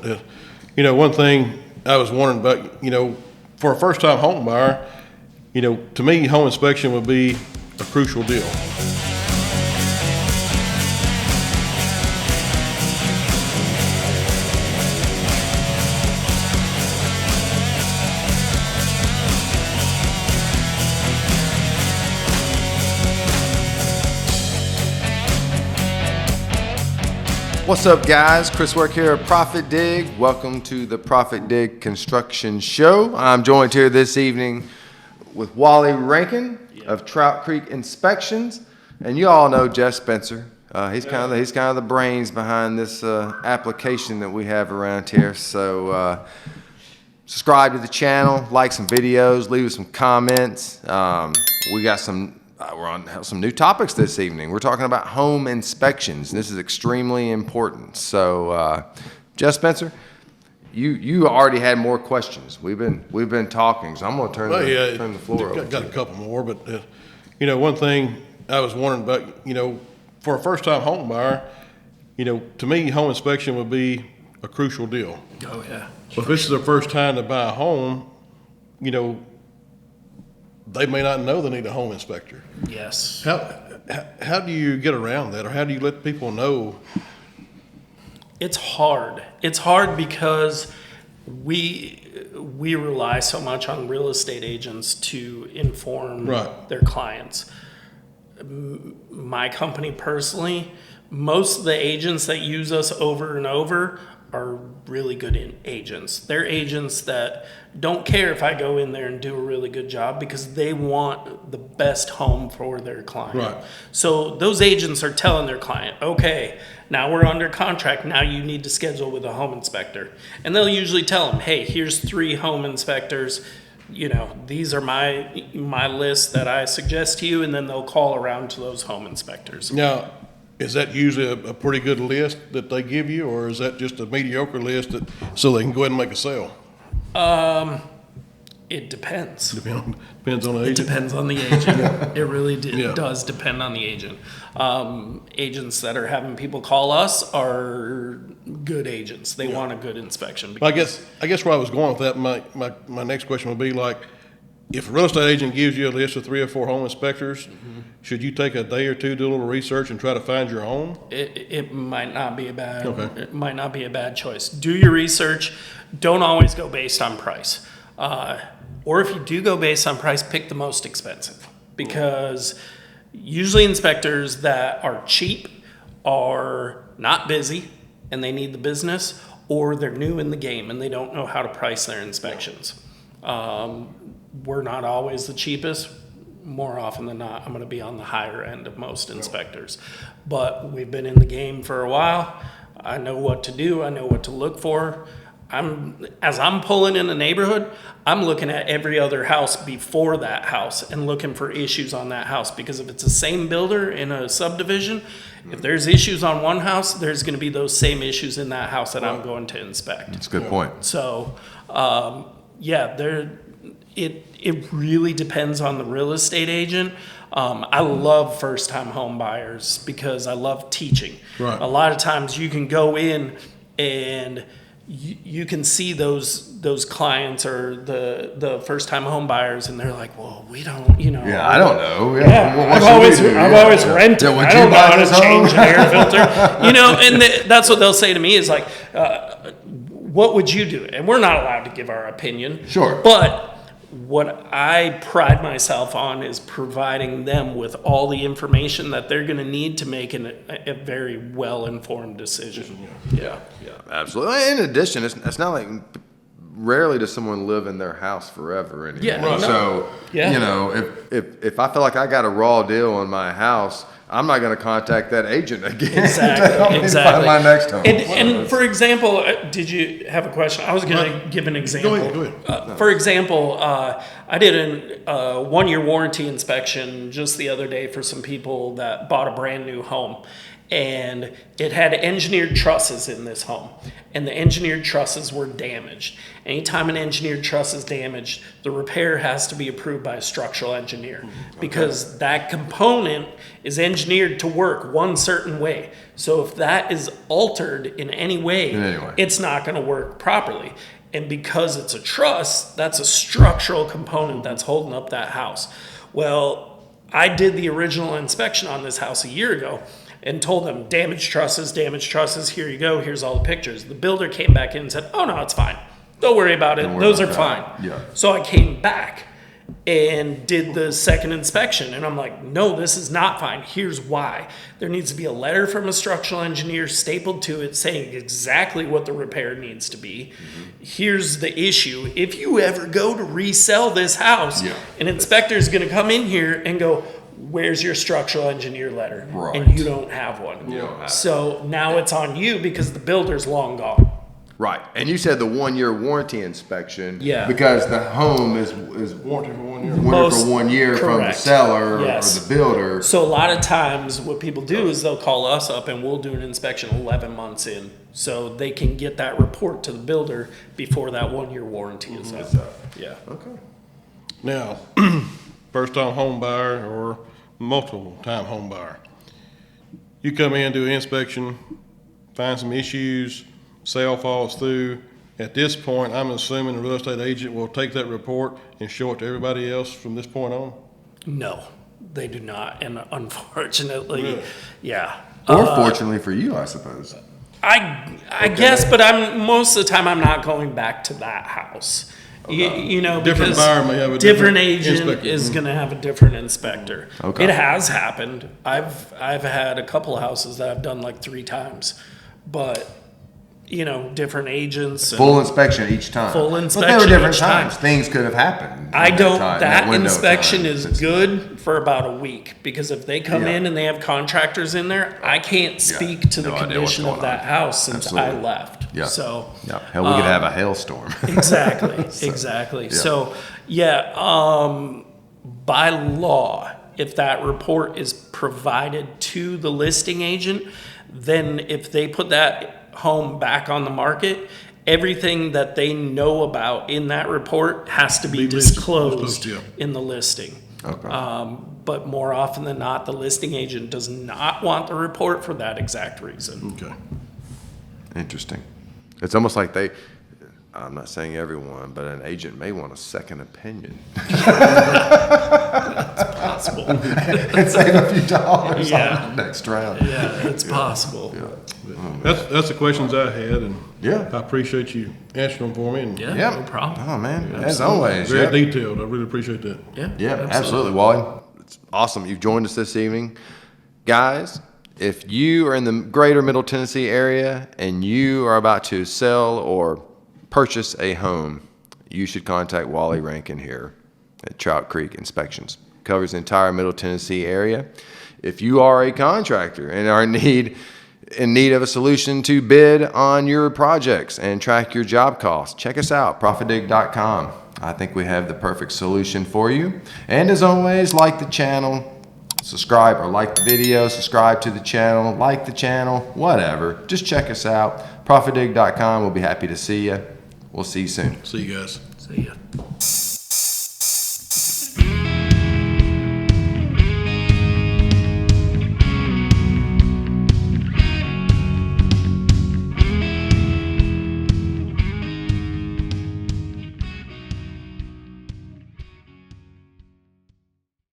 but one thing I was wondering about, for a first-time home buyer, to me, home inspection would be a crucial deal. What's up, guys? Chris Work here at ProfitDig. Welcome to the ProfitDig Construction Show. I'm joined here this evening with Wally Rankin of Trout Creek Inspections, and you all know Jeff Spencer. He's kind of the brains behind this application that we have around here. So subscribe to the channel, like some videos, leave us some comments. We got we're on some new topics this evening. We're talking about home inspections. This is extremely important. So, Jeff Spencer, you already had more questions. We've been talking, so I'm going to turn the floor over. Got a couple more, but one thing I was wondering about, for a first-time home buyer, to me, home inspection would be a crucial deal. Oh yeah. But if this is their first time to buy a home, they may not know they need a home inspector. Yes. How do you get around that, or how do you let people know? It's hard. It's hard because we rely so much on real estate agents to inform their clients. My company personally, most of the agents that use us over and over are really good agents. They're agents that don't care if I go in there and do a really good job because they want the best home for their client. Right. So those agents are telling their client, okay, now we're under contract. Now you need to schedule with a home inspector. And they'll usually tell them, hey, here's 3 home inspectors. These are my list that I suggest to you. And then they'll call around to those home inspectors. Now, is that usually a pretty good list that they give you, or is that just a mediocre list so they can go ahead and make a sale? It depends. Depends on the agent. It depends on the agent. It really does depend on the agent. Agents that are having people call us are good agents. They want a good inspection. I guess where I was going with that, my next question would be like, if a real estate agent gives you a list of 3 or 4 home inspectors, should you take a day or two, do a little research, and try to find your own? It might not be a bad. Okay. It might not be a bad choice. Do your research. Don't always go based on price. Or if you do go based on price, pick the most expensive, because usually inspectors that are cheap are not busy and they need the business, or they're new in the game and they don't know how to price their inspections. We're not always the cheapest. More often than not, I'm going to be on the higher end of most inspectors. But we've been in the game for a while. I know what to do. I know what to look for. As I'm pulling in a neighborhood, I'm looking at every other house before that house and looking for issues on that house, because if it's the same builder in a subdivision, if there's issues on one house, there's going to be those same issues in that house that I'm going to inspect. That's a good point. So, it really depends on the real estate agent. I love first-time home buyers because I love teaching. Right. A lot of times you can go in and you can see those clients or the first-time home buyers, and they're like, well, we don't, Yeah, I don't know. I've always rented. I don't know how to change an air filter. And that's what they'll say to me is like, what would you do? And we're not allowed to give our opinion. Sure. But what I pride myself on is providing them with all the information that they're going to need to make a very well-informed decision. Yeah, absolutely. In addition, it's not like rarely does someone live in their house forever anymore. Yeah, right. So, if I feel like I got a raw deal on my house, I'm not going to contact that agent again. Exactly. Find my next home. And for example, did you have a question? I was going to give an example. Go ahead. For example, I did a 1-year warranty inspection just the other day for some people that bought a brand new home. and it had engineered trusses in this home, and the engineered trusses were damaged. Anytime an engineered truss is damaged, the repair has to be approved by a structural engineer because that component is engineered to work one certain way. So if that is altered in any way, it's not going to work properly. And because it's a truss, that's a structural component that's holding up that house. Well, I did the original inspection on this house a year ago and told them damaged trusses, here you go, here's all the pictures. The builder came back in and said, oh no, it's fine. Don't worry about it, those are fine. Yeah. So I came back and did the second inspection, and I'm like, no, this is not fine. Here's why. There needs to be a letter from a structural engineer stapled to it saying exactly what the repair needs to be. Here's the issue. If you ever go to resell this house, an inspector is going to come in here and go, where's your structural engineer letter? Right. And you don't have one. So now it's on you because the builder's long gone. Right. And you said the 1 year warranty inspection. Yeah. Because the home is Warranty for 1 year. warranted for 1 year from the Correct. seller or Yes. the builder. So a lot of times what people do is they'll call us up and we'll do an inspection 11 months in. So they can get that report to the builder before that 1 year warranty is up. Yeah. Okay. Now, first time home buyer or multiple time home buyer. You come in, do an inspection, find some issues, sale falls through. At this point, I'm assuming the real estate agent will take that report and show it to everybody else from this point on? No, they do not. And unfortunately, Really? yeah. Or fortunately for you, I suppose. I guess, but most of the time I'm not going back to that house. You know, Different because buyer may have a different different agent inspector. is going to have a different inspector. Okay. It has happened. I've had a couple of houses that I've done like 3 times, but you know, different agents. And Full inspection each time. Full But there inspection were different each time. times. Things could have happened. I in don't, time, that window of inspection time. is good for about a week, because if they come Yeah. in and they have contractors in there, I can't speak to the No idea what's condition of going that on. house since Absolutely. I left. Yeah. So. Yeah. Hell, we could have a hailstorm. Exactly, exactly. yeah. So, yeah, by law, if that report is provided to the listing agent, then if they put that home back on the market, everything that they know about in that report has to be Be listed. disclosed Yeah. in the listing. Okay. But more often than not, the listing agent does not want the report for that exact reason. Okay. Interesting. It's almost like I'm not saying everyone, but an agent may want a second opinion. Possible. And save a few dollars Yeah. on the next round. Yeah, it's possible. That's the questions I had, and Yeah. I appreciate you answering them for me. And Yeah, Yep. no problem. Oh, man. As always. Very Yep. detailed. I really appreciate that. Yeah, Absolutely, Wally. It's awesome you've joined us this evening. Guys, if you are in the greater Middle Tennessee area and you are about to sell or purchase a home, you should contact Wally Rankin here at Trout Creek Inspections. Covers the entire Middle Tennessee area. If you are a contractor and are in need of a solution to bid on your projects and track your job costs, check us out, ProfitDig.com. I think we have the perfect solution for you. And as always, like the channel, subscribe or like the video, subscribe to the channel, like the channel, whatever. Just check us out, ProfitDig.com. We'll be happy to see you. We'll see you soon. See you guys. See ya.